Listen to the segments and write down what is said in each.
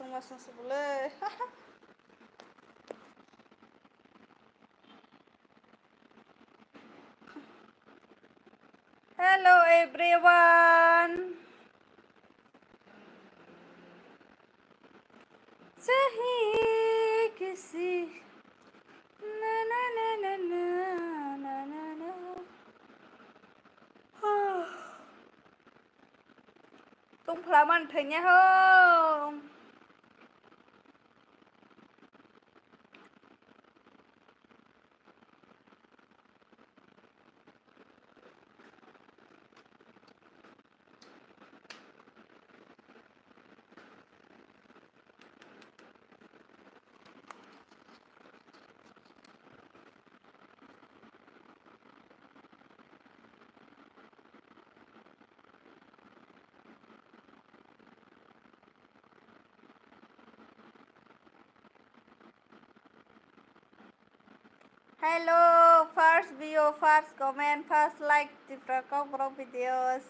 masuk boleh. Hello everyone. चाहिए किसी ना ना ना ना ना ना ना ना tung pelaman thanya không. Hello, first view, first comment, first like di pro videos.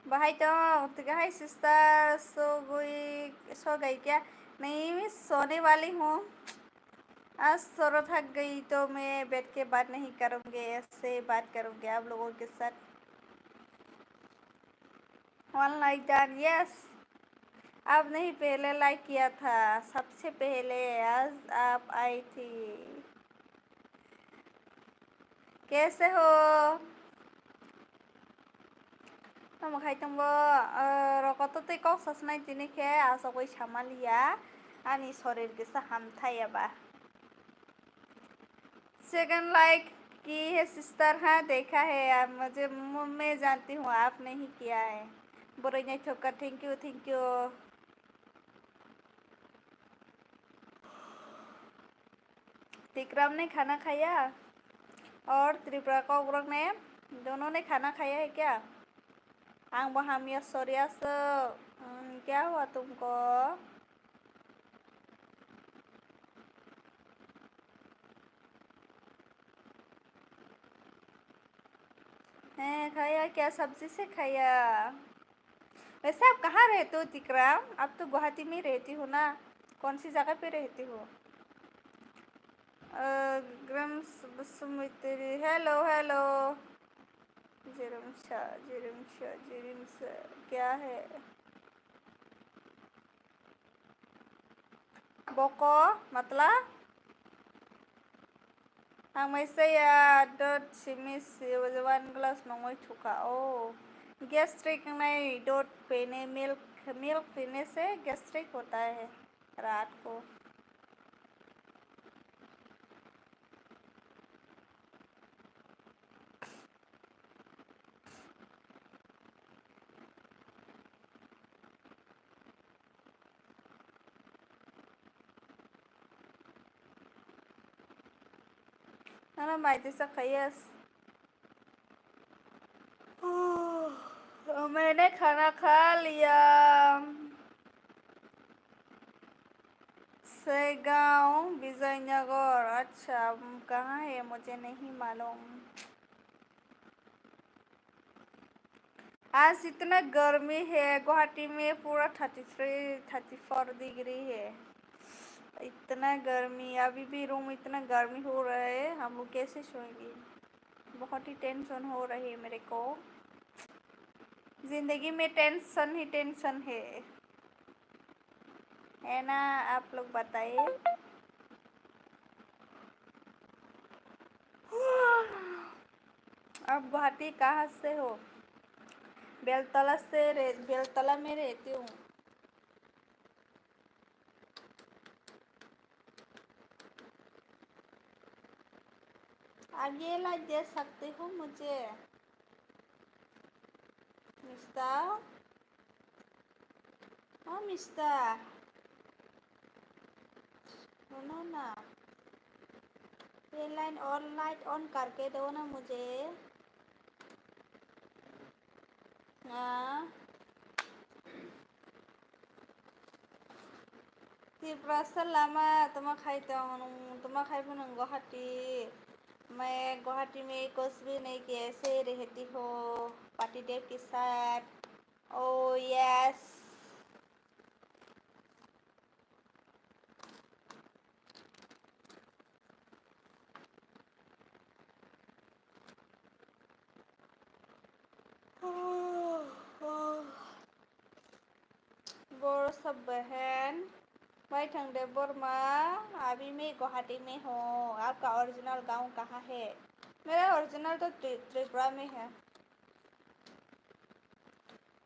Bahai तो हाय सिस्टर सो गई क्या? नहीं, मैं सोने वाली हूँ। आज सोरो थक गई तो मैं बैठ के बात नहीं करूँगी, ऐसे बात करूँगी आप लोगों के साथ। One like done, yes. आप नहीं पहले लाइक किया था, सबसे पहले आज आप आई थी। कैसे हो? Makhay tungbo rokotote kok sasnai tini ke asokoi samalia ani शरीर के सा हम था या बा। सेकंड लाइक की है सिस्टर, हाँ देखा है आप, मुझे मैं जानती हूँ आप नहीं किया है। बोरे नहीं ठोकर, थैंक यू थैंक यू। तिक्रम ने खाना खाया और त्रिपुरा का उग्रक ने दोनों ने खाना खाया है क्या? आंग बहामिया सोरियास क्या हुआ तुमको? हैं खाया क्या? सब्जी से खाया। वैसे आप कहाँ रहते हो तिकराम? आप तो गुवाहाटी में रहती हो ना, कौन सी जगह पे रहती हो? Hello hello. जिरमशा क्या है? बोको मतलब मैं या डॉट सिमिस वन ग्लास नंगोई ठुका ओ गैस्ट्रिक नहीं, डॉट पीने मिल्क पीने से गैस्ट्रिक होता है रात को। ना माइती सा खैस। मैंने खाना खा लिया। सेगांव विजयनगर, अच्छा कहाँ है मुझे नहीं मालूम। आज इतना गर्मी है गुवाहाटी में, पूरा 33-34 डिग्री है। इतना गर्मी, अभी भी रूम इतना गर्मी हो रहा है, हम लोग कैसे सोएंगे? बहुत ही टेंशन हो रही है मेरे को। जिंदगी में टेंशन ही टेंशन है ना? आप लोग बताइए। आप गुवाहाटी कहाँ से हो? बेलतला में रहती हूँ। आगे लाइक दे सकते हो मुझे मिस्टर? हाँ मिस्टर, सुनो ना, ये लाइट ऑन करके दो ना मुझे। हाँ त्रिपुरा लामा तुम्हें खाई पुनः गुवाहाटी। मैं गुवाहाटी में कुछ भी नहीं किया, ऐसे रहती हो पार्टी डेट के साथ। ओ यस, बर सब बहन भाई ठंडे बोरमा अभी मैं गुवाहाटी में हूँ। आपका ओरिजिनल गांव कहाँ है? मेरा ओरिजिनल तो त्रिपुरा में है।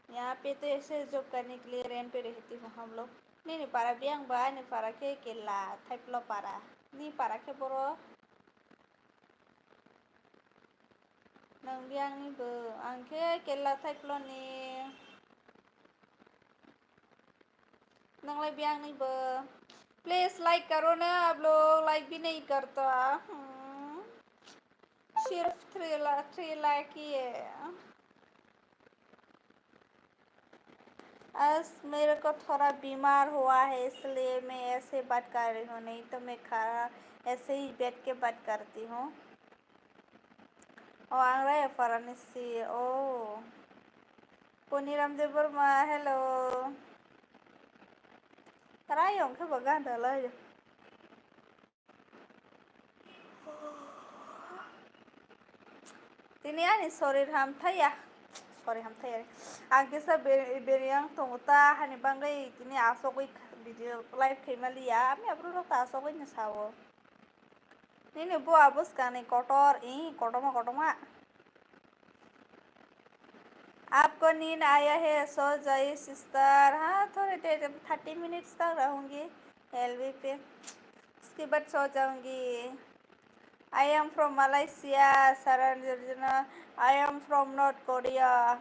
यहाँ पे तो ऐसे जॉब करने के लिए रेंट पे रहती हूँ हम लोग। नहीं पारा बियांग बा नहीं पारा के केला थाइपलो पारा नहीं पारा के बरो नंग बियांग नहीं बो आंखे केला थाइपलो ने नंगले बियांग नहीं बो। प्लीज लाइक करो ना, आप लोग लाइक भी नहीं करता। सिर्फ 3 लाख ही है। आज मेरे को थोड़ा बीमार हुआ है इसलिए मैं ऐसे बात कर रही हूँ, नहीं तो मैं खा ऐसे ही बैठ के बात करती हूँ। ओ आं रहा है फरानिसी ओ पुनीराम देव वर्मा हेलो रायong के बगा डाला Tini ani sorry hamthaya angke sa beriang tongta hani bangai tini asokoi video live khemaliya ami apro ta asokoi na sawo nini bo abus kane kotor kotoma आपको नींद आया है सो जाइए सिस्टर। हाँ थोड़े देर 30 मिनट्स तक रहूँगी एलवी पे, उसके बाद सो जाऊँगी। I am from Malaysia, Saranjana. I am from North Korea।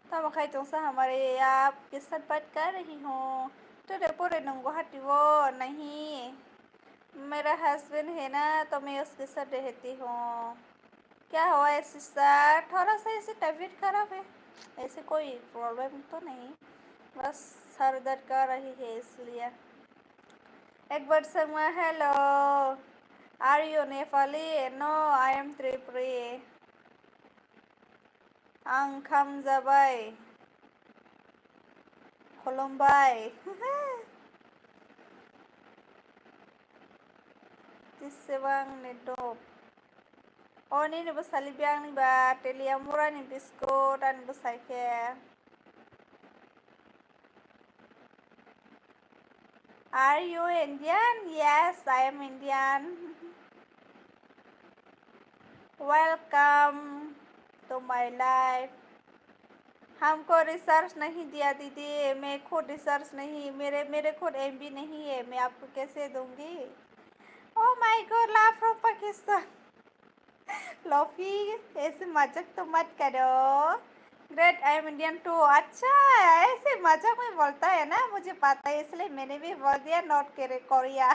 तो मैं तुमसे हमारे आपके साथ बात कर रही हूँ। तो पूरे गुवाहाटी वो नहीं, मेरा हस्बैंड है ना तो मैं उसके साथ रहती हूँ। क्या हुआ है सिस्टर? थोड़ा सा ऐसे तबीयत खराब है, ऐसे कोई प्रॉब्लम तो नहीं, बस सर दर्द कर रही है इसलिए। एक बार संग hello are you Nepali? No I am Tripuri. आं खाम जाबाय खुलुमबाय तिसेबां network oh ini bus salibiang nih ba telia murah nih biskut dan bus saya. Are you Indian? Yes, I am Indian. Welcome to my life। हमको research नहीं दिया दीदी, मैं खुद रिसर्च नहीं, मेरे खुद एमबी नहीं है, मैं आपको कैसे दूंगी? Oh my god, love from Pakistan. लॉफी ऐसे मजाक तो मत करो। Great I am Indian too. अच्छा ऐसे मजाक में बोलता है ना, मुझे पता है इसलिए मैंने भी बोल दिया नॉर्थ कोरिया।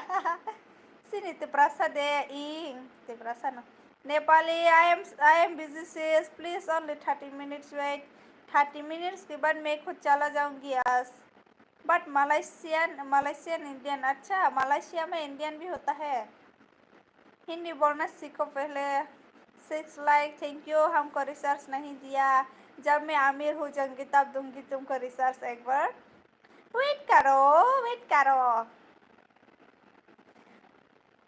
सिनी तिप्रासा दे इंग तिप्रासा ना Nepali I am busy sis please only 30 minutes wait. 30 minutes के बाद मैं खुद चला जाऊंगी आज। But Malaysian Indian. अच्छा मलेशिया में इंडियन भी होता है। हिंदी बोलना सीखो पहले। 6 लाइक थैंक यू। हमको रिसर्च नहीं दिया, जब मैं अमीर हो जाऊंगी तब दूंगी तुमको रिसर्च। एक बार वेट करो।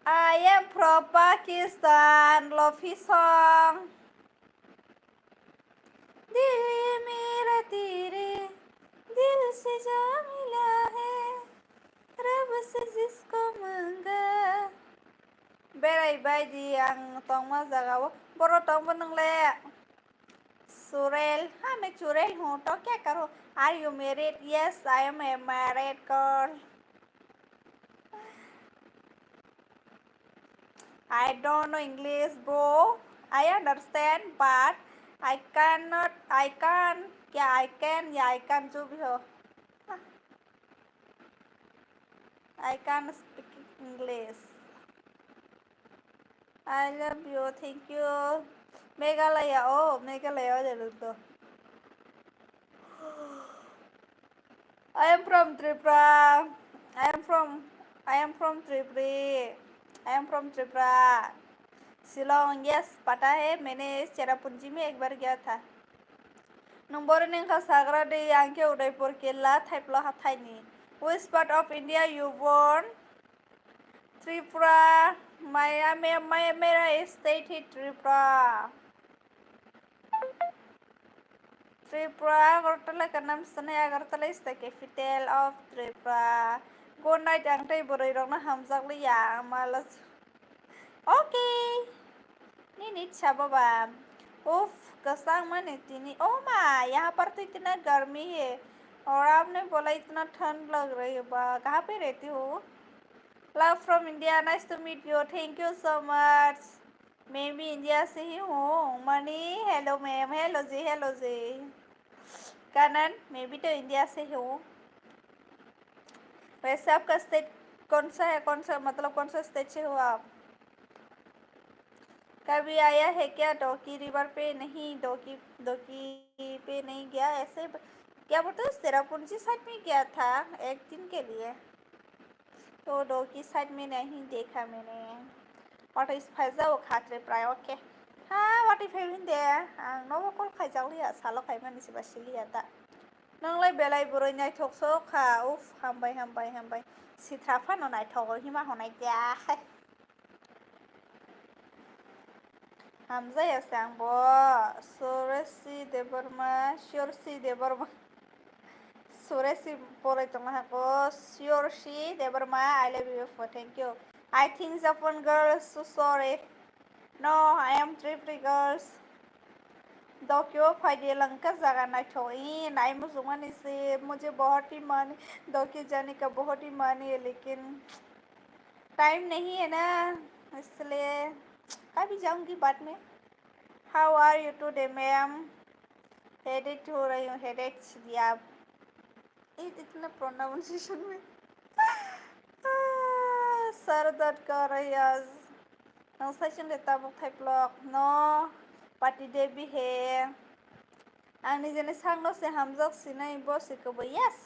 I am from Pakistan। Lofi song दिल मेरा तेरे दिल से जा मिला है, रब से जिसको मांगा। बेरायबाय di ang tongma jagao boro tongbo nongle Surel। हाँ मैं चुड़ैल हूँ तो क्या करूँ? Are you married? Yes, I am a married girl। I don't know English bro, I understand but I cannot, I can क्या I can या I can जो भी हो, I can speak English। I love you, thank you। Meghalaya ओ मेघालय जरूर तो। I am from Tripura। I am from Tripura। I am from Tripura। Shillong yes पता है, मैंने चेरापूंजी में एक बार गया था। नंबर नेंखा सागरा दे आंके उदयपुर केला थाइपला हाथाइनी। Which part of India you born? Tripura। मेरा स्टेट है Tripura. Tripura, Agartala kanam sana Agartala is the capital of Tripura. Good night, ang tay boray rong na hamzak liya malas. Okay. Nini अच्छा बाबा उफ कसांग मन इतनी ओ माँ यहाँ पर तो इतना गर्मी है और आपने बोला इतना ठंड लग रही है बा कहाँ पे रहती हो love from India nice to meet you thank you so much मैं भी इंडिया से ही हूँ मनी हेलो मैम हेलो जी कानन मैं भी तो इंडिया से ही हूँ वैसे आपका स्टेट कौन सा है कौन सा मतलब कौन सा स्टेट से हो आप कभी आया है क्या डोकी रिवर पे नहीं डोकी डोकी पे नहीं गया ऐसे क्या बोलते हैं सेरापुंजी साइड में गया था एक दिन के लिए तो डोकी साइड में नहीं देखा मैंने वाट इज फाइजा वो खाते प्राय ओके हाँ वाट इफ हेविन दे नोबो कल खाइजाव लिया सालो खाइमानि से बासिलिया दा नोंलाय बेलाय बुरै नायथकसो खा उफ हामबाय सिथ्रा फानो नायथक हिमा हनाय गया Hamzah Sangbo, Suresi Deborma, Sursi Deborma, Suresi Politamaco, Sursi Deborma, I love you for thank you. I think Japan girls, so sorry. No, I am three girls. दो क्यों फायदे लंका जगह ना छोई नाई मुझुमान इसे मुझे बहुत ही मन दो के जाने का बहुत ही मन है लेकिन टाइम नहीं है ना इसलिए कभी जाऊंगी बाद में How are you today, ma'am? Headache हो रही हूँ headache दिया इतना प्रोनाउंसिएशन में सर दर्द कर रही है आज नोंसाइसन लेता बुक ब्लॉक नो पार्टी डे भी है आंनि जने सांगनो से हम जग सिने बॉस को यस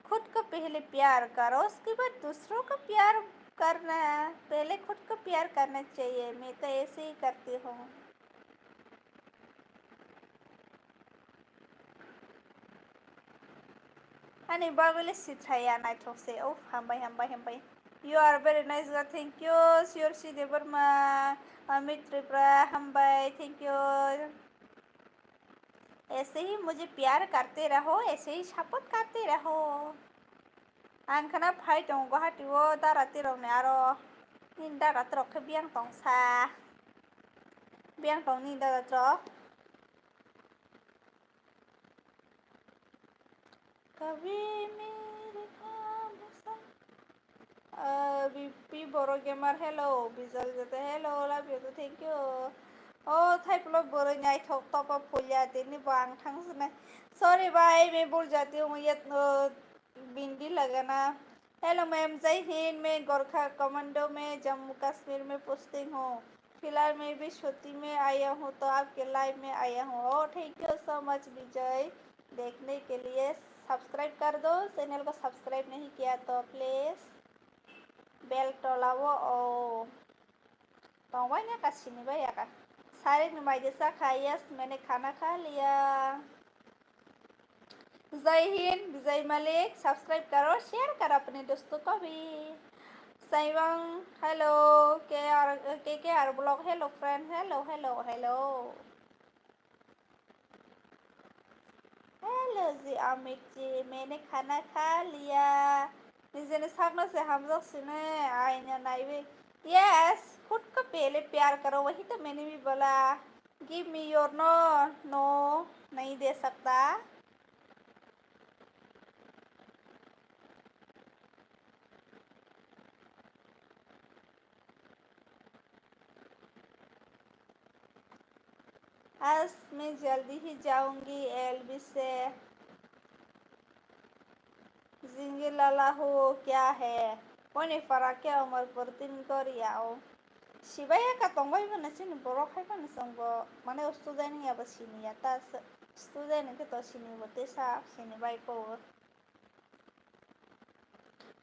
खुद को पहले प्यार करो उसके बाद दूसरों को प्यार करना पहले खुद को प्यार करना चाहिए मैं तो ऐसे ही करती हूँ Ani bagule sitraya na thokse oh hambai you are very nice girl thank you Sursi Deborma Amit Tripura hambai thank you ऐसे ही मुझे प्यार करते रहो ऐसे ही सपोर्ट करते रहो आं खाना फाइ दं गुवाहाटीआव दाराति रंने आरो nin दारात रखे बियां दं सा बियां दं nin दारात रख कभी मेरे ख्वाब BP Boro Gamer hello Bizal jate hello love you thank you oh type लोग बोरे नहीं ठोक तो पर फूल जाते नहीं बांग ठंग सुने sorry भाई मैं भूल जाती हूँ ये बिंदी लगाना हेलो मैम जय हिंद मैं गोरखा कमांडो में जम्मू कश्मीर में पोस्टिंग हूँ फिलहाल मैं भी छुट्टी में आया हूँ तो आपके लाइव में आया हूँ oh thank you so much Vijay देखने के लिए सब्सक्राइब कर दो चैनल को सब्सक्राइब नहीं किया तो प्लीज़ बेल टलावो ओ तंबाइना कासिनी भाई आका सारे नुमाइदे सा यस मैंने खाना खा लिया जय हिंद विजय मलिक सब्सक्राइब करो शेयर करो अपने दोस्तों को भी साइवंग hello K R blog hello friend hello जी अमित जी मैंने खाना खा लिया निजे सामने से हम लोग सुने आईना नाइवे यस खुद को पहले प्यार करो वही तो मैंने भी बोला गिव मी योर नो नहीं दे सकता आज मैं जल्दी ही जाऊंगी एलबी से जिंगे लाला हो क्या है पने फरा क्या उमर पर तीन करियाओ शिवाया का तंबाई बना सिनी बोरो खाई बना संगो माने स्टूडेंट या बस सिनी या तास स्टूडेंट के तो सिनी बोते सा सिनी बाई को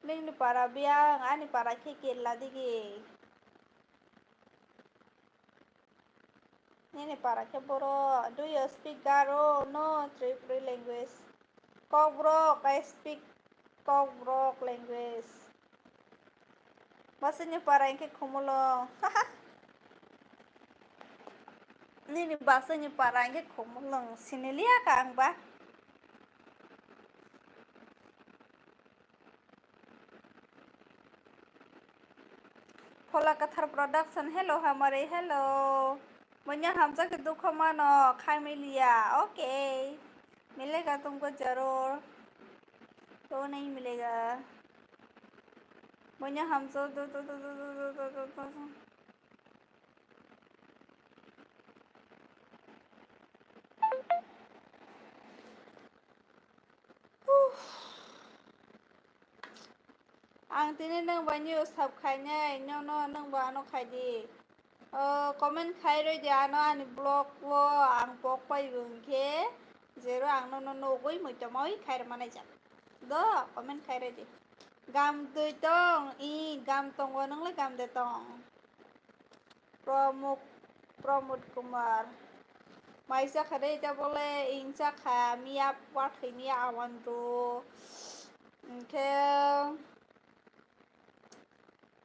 नहीं para biang ani para के ला दिगे Nene para que bro do you speak Garo no three language Kobrok I speak Kobrok language Masanya para que kumulo Nini basa ni parange komulong sinilia kang ba? Pola Kathar Production, hello हमारे hello. मुझे हमसे के दुख मानो खाई मिलिया okay मिलेगा तुमको जरूर तो नहीं मिलेगा मुझे हमसे दो Ang tini nang banyu sab khainai no ba no khai di comment khai roi di ano ani blog wo ang pok pai bung ke zero ang no goi moi to moi khai manai ja do comment khai roi di gam tui tong I gam tong wo nang le gam de tong Pramod Kumar maisa khade ita bole incha kha mia wat mia awan to ke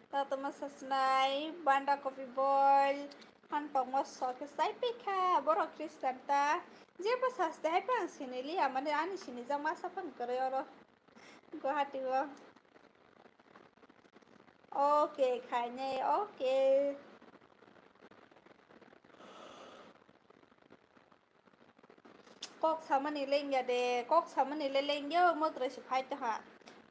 Tatama sasnai, banda kopi boil, hantong mo soke sai pika, boro Kristen ta. Je pas haste hai pang sinili amane ani sini jama sapan kare oro. Guwahati wo. Okay, khane okay. Kok sama ni leng ya de, kok sama ni leng yo motre si phai ta ha.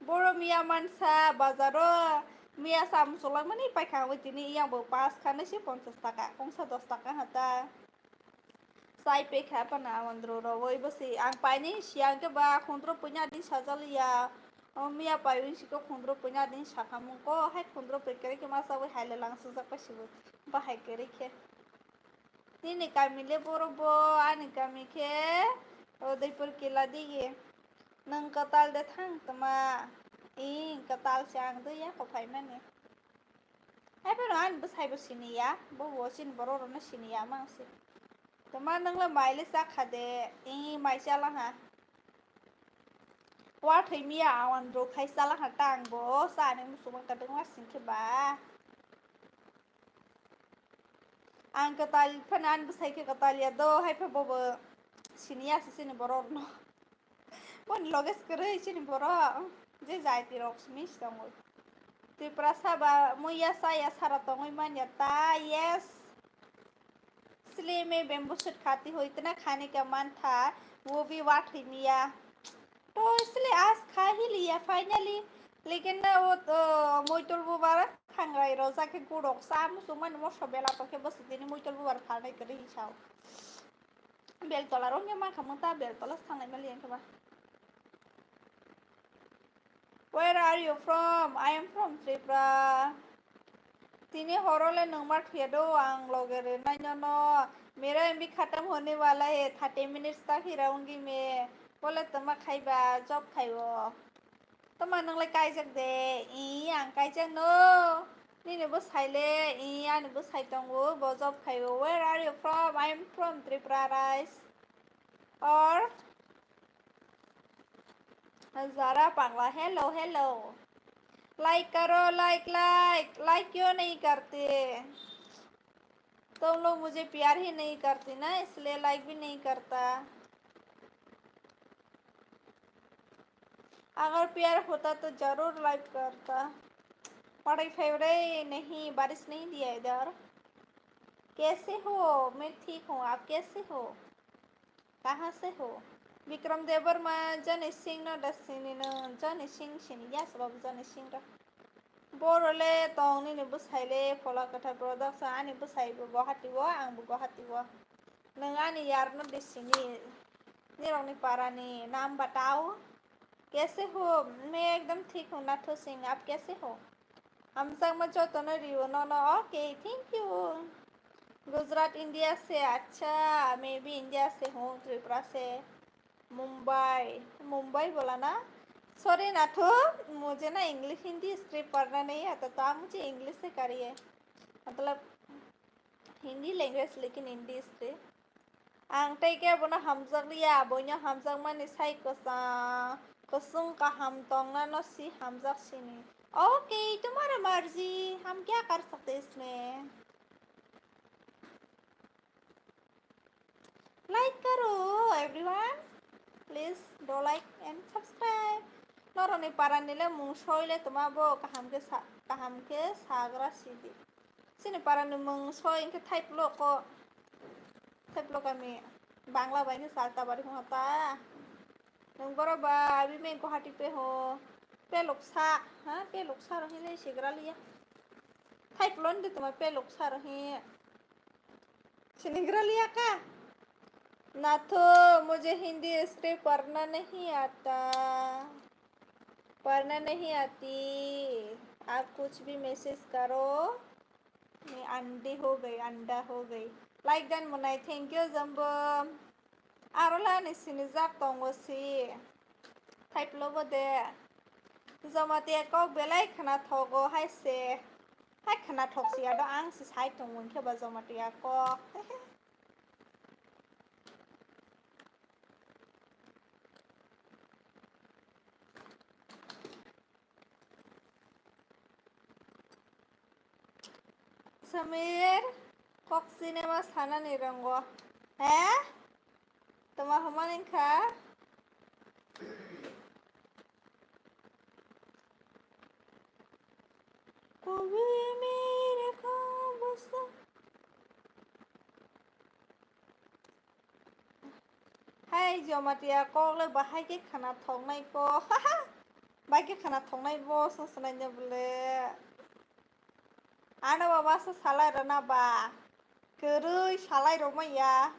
Boro miya mansa bazaro Mia sam sulang mani pai khang wai tini yang bo pas khane si 50 taka, kongsa 10 taka hata. Sai pe kha pana mandro ro woi basi ang pai ni siang ke ba khondro punya din sajalia. Mia pai win si ko khondro punya din sakhamu ko hai khondro pe kere ke masa wai haile lang su jak pasibu. Ba hai kere ke. Nini kami le boro bo ani kami ke. Udaipur kila dige. Nang katal de thang tama. Katal siang tu ya ko phai mane. Hai pero an bus hai bus sini ya. Bo sin boro ro na sini ya mang si. Tama nang la mai le sa khade mai cha la ha. Wa thai mia awan ro khai sa la ha tang bo sa ne mu suma ka deng wa sin ke ba. Ang katal phanan bus hai ke katal ya do hai pha bo sini ya sini boro no. Bon loges kare sini boro. Je jai ti rok smis tong. Ti prasa ba mu ya sara tong man ya ta yes. इसलिए मैं bamboo shoot खाती हूँ इतना खाने का मन था वो भी वाट ही मिया तो इसलिए आज खा ही लिया फाइनली लेकिन ना वो तो मोइतल बुबार खांगाई रोजा के गुड़ोक साम सुमन मोसो बेला तो के बस दिन मोइतल बुबार खाने करे हिसाब बेल तोला रोंगे मा खामता बेल तोला थांनाय मा लियन खबा Where are you from? I am from Tripura. तिनी हरोले नंबर ठेदो आंग लोगेरे नाइनो मेरा एमबी खत्म होने वाला है 30 मिनट्स तक ही रहूंगी मैं बोले तुम खाइबा जब खाइबो तुम नंगले काइजक दे आंग काइजक नो नीने बो साइले आने बो साइतंगो बो जब खाइबो Where are you from? I am from Tripura rice और ज़रा पागला हेलो हेलो लाइक करो लाइक क्यों नहीं करते तुम लोग मुझे प्यार ही नहीं करती ना इसलिए लाइक भी नहीं करता अगर प्यार होता तो जरूर लाइक करता पढ़ाई फेवरेट नहीं बारिश नहीं दिया इधर कैसे हो मैं ठीक हूँ आप कैसे हो कहाँ से हो विक्रम देवर मा जन सिंह न दसिनी न जन सिंह सिनी या सब जन सिंह र बरले तंग नि बुसाइले फला कथा प्रोडक्शन आनि बुसाइबो गुवाहाटी वो आंबो गुवाहाटी वो नों आनि यार न दिसिनी निरंनि पारानी नाम बताओ कैसे हो मैं एकदम ठीक हूँ नाथू सिंह आप कैसे हो हम संग में जो तो न रियो no okay thank you Gujarat India से अच्छा मैं भी इंडिया से हूँ त्रिपुरा से मुंबई बोला ना सॉरी नाथू मुझे ना इंग्लिश हिंदी स्क्रिप्ट पढ़ना नहीं आता तो आप मुझे इंग्लिश से करिए मतलब हिंदी लैंग्वेज लेकिन हिंदी स्क्रिप्ट आंटे क्या बोना हमजग लिया बोन्या हमजग माने साइ कसुं का हम तोंगा नो सी हमजग सिनी ओके तुम्हारा मर्जी हम क्या कर सकते इसमें Like karo everyone. Please do like and subscribe. Noroni paranile mungsoile tomabo kahamke sagra sidi. Sini parani mungsoy inke type lo kami Bangla baini salta bari hota. Nung bora ba abi me Guwahati pe ho. Pe loksa ha pe loksa rahile sigra liya. Type lon de tuma pe loksa rahi. सिनिग्रा लिया का ना तो मुझे Hindi script पढ़ना नहीं आती आप कुछ भी मैसेज करो मैं अंडा हो गई लाइक दान मुनाय थैंक यू जम्बो आरोला निसिनि जाक तंगोसी टाइप लोबो दे जमाते को बेलाय खाना थगो हायसे हाय खाना थगसी आदो आं सि साइ तंगोन के बा जमाते को Samir, kok sinema sana nih ronggo? Tuma humanin ka? Kowe mere ko bosa. Hai jomatia ko le bahai ke khana thongnai ko. Bai ke khana thongnai bo sansananya bole. Ana baba sa salai rana ba. Kerui salai romaya.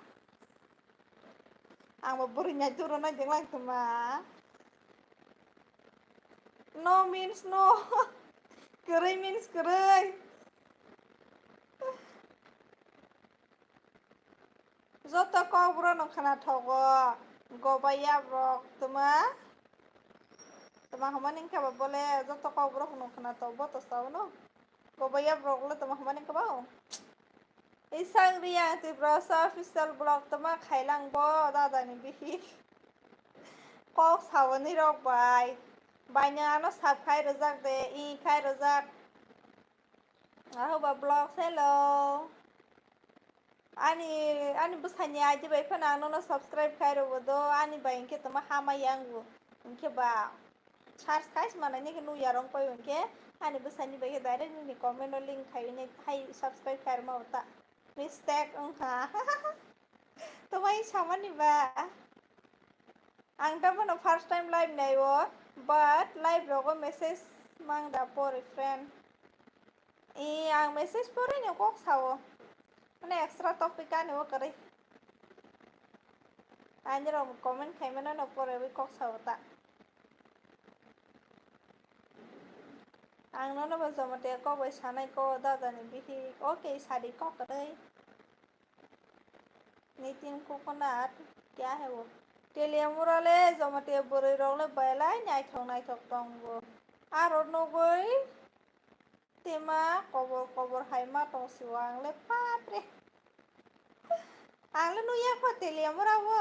Ang maburinya turun aja lang tuma. No means no. Kerui means kerui. Zoto ko bro no khana thogo. Gobaya bro tuma. Tuma humanin ka bole zoto ko bro no khana thogo to sao no. Gobaya bro le tuma humanin ka bao. Isang riya ti bro sa official blog tuma khailang bo dada ni bihi. Kok sawani rok bai. Bai ano sab khai rojak de I khai rojak. Ahoba blog hello. Ani busanya aja bai pana no subscribe khai robo do ani bai inke tuma hama yangu. Inke ba charge khai mana ni ke nu yarong pai inke ani busani bai direct ni comment no link khai ni hai subscribe khai ma uta. Mistake ha. Tumai samani ba. Ang tama no first time live na yo, but live logo message mang da por friend. Ang message po rin yung kok sawo. Ano extra topic ka niyo kare. Anya ro comment kay man no por ewi kok sawo ta. Ang no ba zamate ko bai sanai ko da ni bihi okay sadi ko kare. Nitin coconut क्या है वो टेलियामुराले जमाते बोरै रगले बायलाय नायथक दंबो आरो नगै तेमा cover Hayme दंसिवा आंले पात्रे आंले नुया को टेलियामुराबो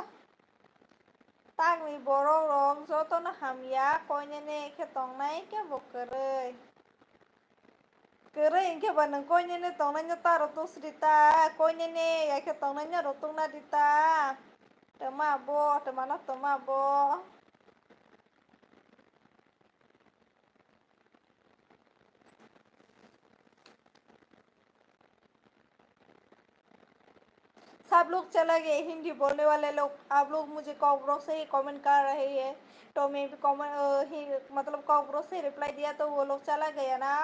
तागनि बरं रग जतन हामिया कयनेने के दंनाय के बकरै Kere inke banang koinene tongnanya taro tusrita koinene yake tongnanya rotungna dita temabo temana temabo सब लोग चला गए हिंदी बोलने वाले लोग आप लोग मुझे कॉकरोच से ही कमेंट कर रहे हैं तो मैं भी कमेंट मतलब कॉकरोच से रिप्लाई दिया तो वो लोग चला गया ना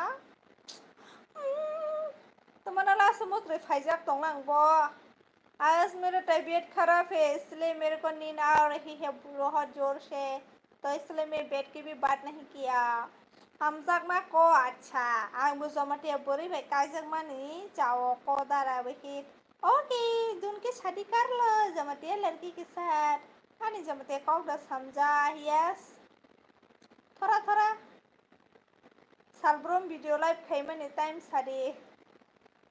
तो मनाला समुद्र फाइजाक तोंगलांगबो आज मेरा तबीयत खराब है इसलिए मेरे को नींद आ रही है बहुत जोर से तो इसलिए मैं बेड की भी बात नहीं किया हम जगमा को अच्छा आं बुझमते बोरी भाई का जगमा नहीं जाओ को दारा वही ओके दून के शादी कर लो जमते लड़की के साथ आनी जमते को समझा यस थोड़ा थोड़ा सालब्रोम वीडियो लाइव खाई मैंने टाइम सारी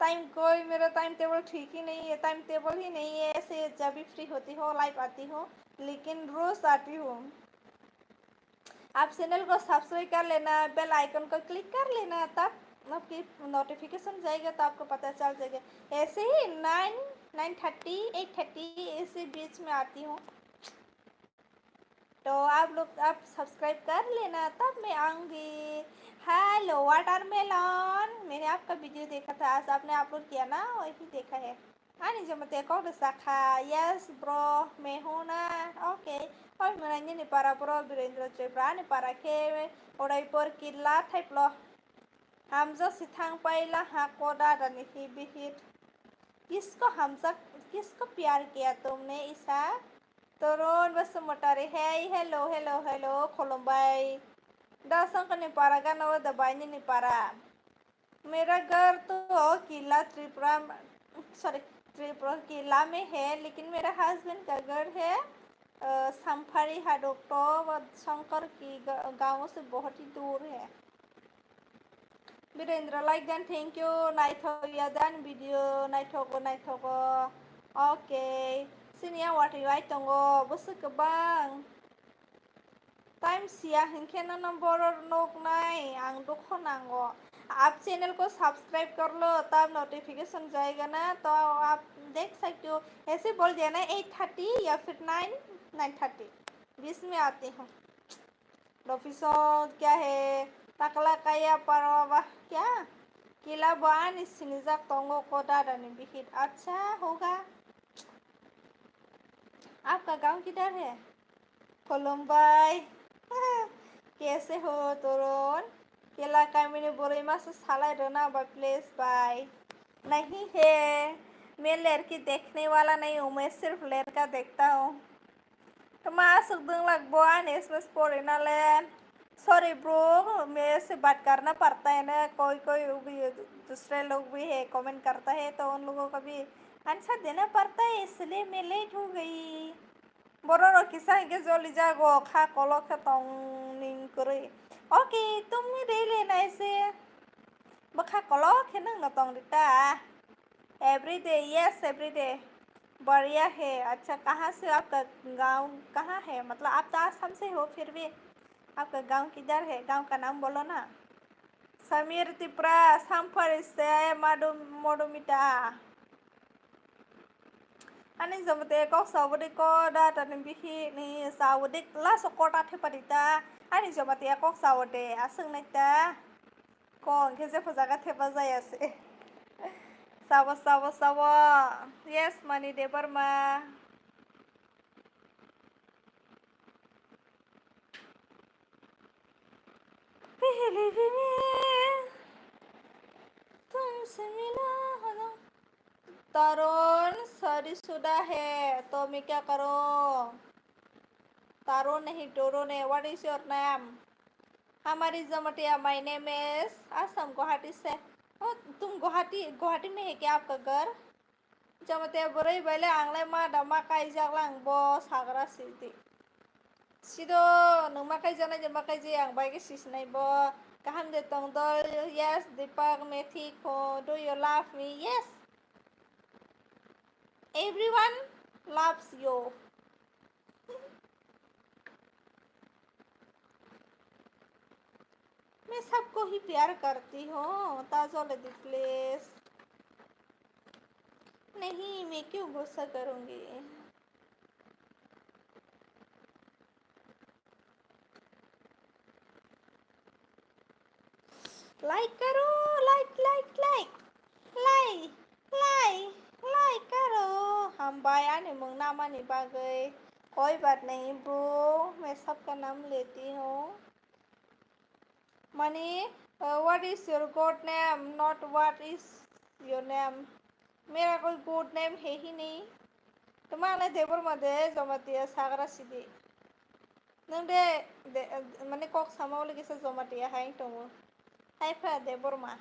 टाइम कोई मेरा टाइम टेबल ठीक ही नहीं है टाइम टेबल ही नहीं है ऐसे जब भी फ्री होती हो लाइव आती हूँ लेकिन रोज आती हूँ आप चैनल को सब्सक्राइब कर लेना बेल आइकन को क्लिक कर लेना तब आपकी नोटिफिकेशन जाएगा तो आपको पता चल जाएगा ऐसे ही 9 9:30 8:30 इसी बीच में आती हूँ। तो आप लोग आप सब्सक्राइब कर लेना तब मैं आऊँगी। हेलो वाटरमेलन, मैंने आपका वीडियो देखा था, आज आपने अपलोड किया ना, वही देखा है। Ani cuma teko Sakha, yes bro, मैं हूँ ना, ओके। और menanya nih para bro, Birendra Cipra nih para ke, udah perkila type loh. Hamza sithang paila hakoda dan hibihit. किसको प्यार किया तुमने ईसा? Turun bas motari, hey hello hello hello खुलुमबाई। दासों का नहीं पारा का नवा दबाइने नहीं पारा। मेरा घर तो किला त्रिपुरा, सॉरी त्रिपुरा किला में है, लेकिन मेरा हस्बैंड का घर है संफारी हादोक्टो व शंकर की गाँव से बहुत ही दूर है। Virender like then thank you नाइथो dan वीडियो नाइथोगो ओके सिनिया वाटी लाइक दंगो बोसो गोबां टाइम सिया हिंखेना नंबर नोक नाई आं दुखो नांगो। आप चैनल को सब्सक्राइब कर लो तब नोटिफिकेशन जाएगा ना, तो आप देख सकते हो। ऐसे बोल दिया ना 8:30 या फिर 9:30 बीच में आती हूँ। ऑफिसो क्या है तकला काया परवा क्या किला बान सिनिजाक तोंगो को दादानी बिहित। अच्छा होगा। आपका गांव किधर है? कोलंबाई कैसे हो तोरण? केला का मैंने बोरे मास साला रोना बाय प्लेस बाय नहीं है। मैं लड़की देखने वाला नहीं हूँ, मैं सिर्फ लड़का देखता हूँ। तो मैं सुबह लगभग आने इसमें स्पोरे ना ले। सॉरी ब्रो, मेरे से बात करना पड़ता है ना, कोई कोई भी दूसरे लोग भी है कमेंट करता है तो उन लोगों को भी आंसर देना पड़ता है, इसलिए मैं लेट हो गई। बोरो किसा के जोली जागो खा कोलो के तोंग करे। ओके तुम ही दे लेना ऐसे बखा कोलो के नंग तोंग दिता एवरीडे। यस एवरीडे बढ़िया है। अच्छा कहाँ से आपका गांव कहाँ है? मतलब आप तो आसाम से हो, फिर भी आपका गांव किधर है? गांव का नाम बोलो ना। समीर त्रिपुरा संफर से मोडुमिटा Ani zamate kok sawudi ko da tani bihi ni sawudi la sokota the parita ani zamate kok sawode asung naita ko ngeze fajaga the bajaya se sawa yes mani debar ma pehli भी तुमसे मिला हूँ। तरुण सरिसुदा है तो मैं क्या करूँ? तरुण नहीं टोरुण है। What is your name? हमारी Jamatia my name is Assam Guwahati से। ओ तुम गुवाहाटी में है क्या आपका घर? जमटिया बोरै बैले आंलाय मा दामा काई जागलां बस हाग्रा सिटी सिदो नों मा काई जानाय मा काई जे आं बाइक सिसनाय ब गाहाम दे तंग दल। यस दीपक मेथिक do you love me? Yes everyone loves you। मैं सबको ही प्यार करती हूँ। ताजोले दी प्लेस नहीं, मैं क्यों गुस्सा करूँगी? लाइक करो, like like like like like like करो। हम बाया ने मंगना मानी बागई कोई बात नहीं ब्रो, मैं सबका नाम लेती हूँ। Money what is your God name? Not what is your name. मेरा कोई गॉड नेम है ही नहीं। तुम्हारे देवर मध्ये जमातिया सागरा सिदी नों दे माने कक सामावले किसा जमातिया हाय दङ हायफा देवर मा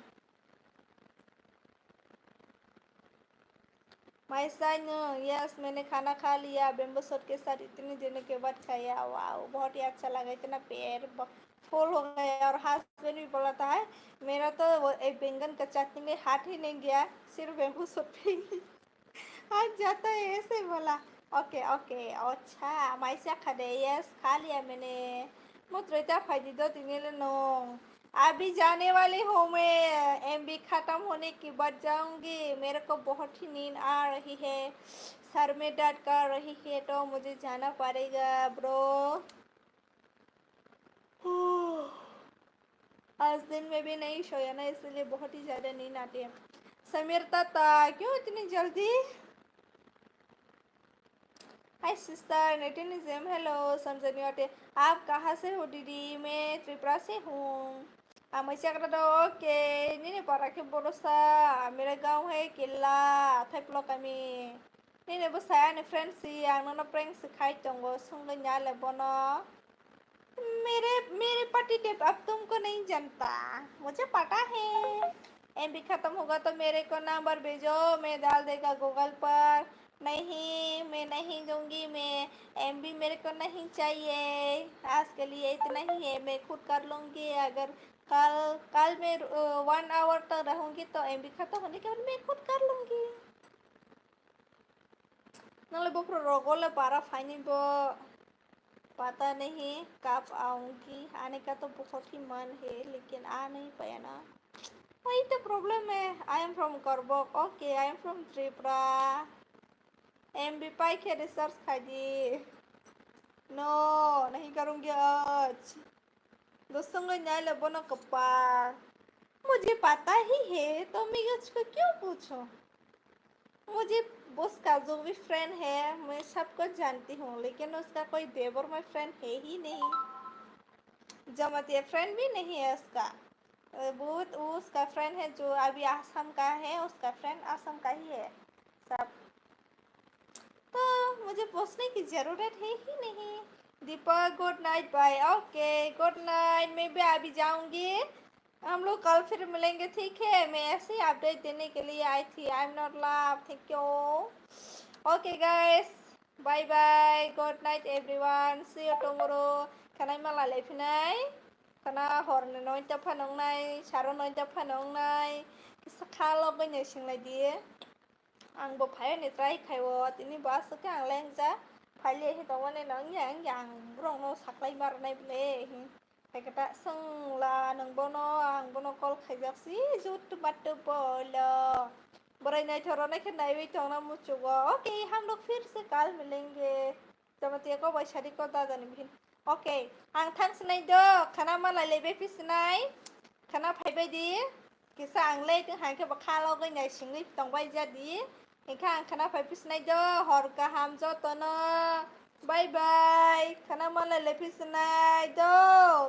माइसाइनो। यस मैंने खाना खा लिया बेम्बो शूट के साथ इतने दिनों के बाद खाया। वाओ बहुत ही अच्छा लगा, इतना पेट फुल हो गया। और हस्बैंड भी बोला था है मेरा तो एक बैंगन का चटनी में हाथ ही नहीं गया, सिर्फ बेम्बो शूट पे हाथ जाता है ऐसे बोला। ओके ओके अच्छा माइसा खा दे। यस खा लिया मैंने मुद्रिता फाइदी दो दिन नो अभी जाने वाली हूँ मैं, एमबी खत्म होने के बाद जाऊंगी। मेरे को बहुत ही नींद आ रही है, सर में दर्द कर रही है, तो मुझे जाना पड़ेगा ब्रो। आज दिन में भी नहीं सोया ना, इसलिए बहुत ही ज़्यादा नींद आती है। समीर ताता क्यों इतनी जल्दी? हाय सिस्टर नेटिनिज्म, हेलो संजनी। आप कहाँ से हो दीदी? मैं त्रिपुरा से हूँ। ओके नहीं पढ़ा के बोरोसा, मेरा गांव है किला थाई कमी नहीं बस है फ्रेंड सी आंनो प्रैंक सिखाई चंगो सुंग न्याले बोनो। मेरे मेरे पति टिप अब तुमको नहीं जानता, मुझे पता है। एमबी खत्म होगा तो मेरे को नंबर भेजो, मैं डाल देगा गूगल पर। नहीं मैं नहीं दूंगी, मैं एमबी मेरे को नहीं चाहिए। आज के लिए इतना ही है, मैं खुद कर लूँगी। अगर कल कल मैं 1 आवर तक रहूँगी तो एमबी खत्म होने के बाद मैं खुद कर लूँगी। नले बो रोगोले पारा फाइनी बो, पता नहीं कब आऊँगी। आने का तो बहुत ही मन है लेकिन आ नहीं पाया ना, वही तो प्रॉब्लम है। I am from Karbook, okay I am from Tripura. एमबी पाई के रिसर्च खाइए। नो नहीं करूँगी आज, दोस्तों को न्याय लो बोनो कपार। मुझे पता ही है तो मैं उसको क्यों पूछूं? मुझे उसका जो भी फ्रेंड है मैं सबको जानती हूँ, लेकिन उसका कोई देवर में फ्रेंड है ही नहीं। जमतिया फ्रेंड भी नहीं है उसका। बहुत उसका फ्रेंड है जो अभी आसाम का है, उसका फ्रेंड आसाम का ही है सब। तो मुझे पूछने की ज़रूरत है ही नहीं। Deepak good night bye. Okay good night, मैं भी अभी जाऊंगी। हम लोग कल फिर मिलेंगे, ठीक है? मैं ऐसे ही अपडेट देने के लिए आई थी। I am not love, thank you. Okay guys, bye bye, good night everyone, see you tomorrow. खानाय माला लायफिनाय, खाना हरनो नयता फानंनाय, सारो नयता फानंनाय, खालो गयनो सिंलायदि। आंबो फायनिफ्राय खायो तिनि बास के आं लेंजा फाइले हे दवाने नंग yang rongno saklai marnai ble kata sengla nang bono ang bono kol khajak si jut bat bolo बड़े नहीं थोड़ा नहीं कि नहीं भी चौना मुझुगा। ओके हम लोग फिर से कल मिलेंगे, जब तेरे को वैशाली को दादा ने भी। ओके आं थैंक्स नहीं दो, खाना माला ले बे फिस नहीं खाना फाइबे दी किसा आं ले तो हां के बखा लोगे नहीं सिंगली तंबाई जा दी इनका आं खाना फाइबिस नहीं दो हर का हम जो तो ना बाय बाय खाना माला ले फिस नहीं दो।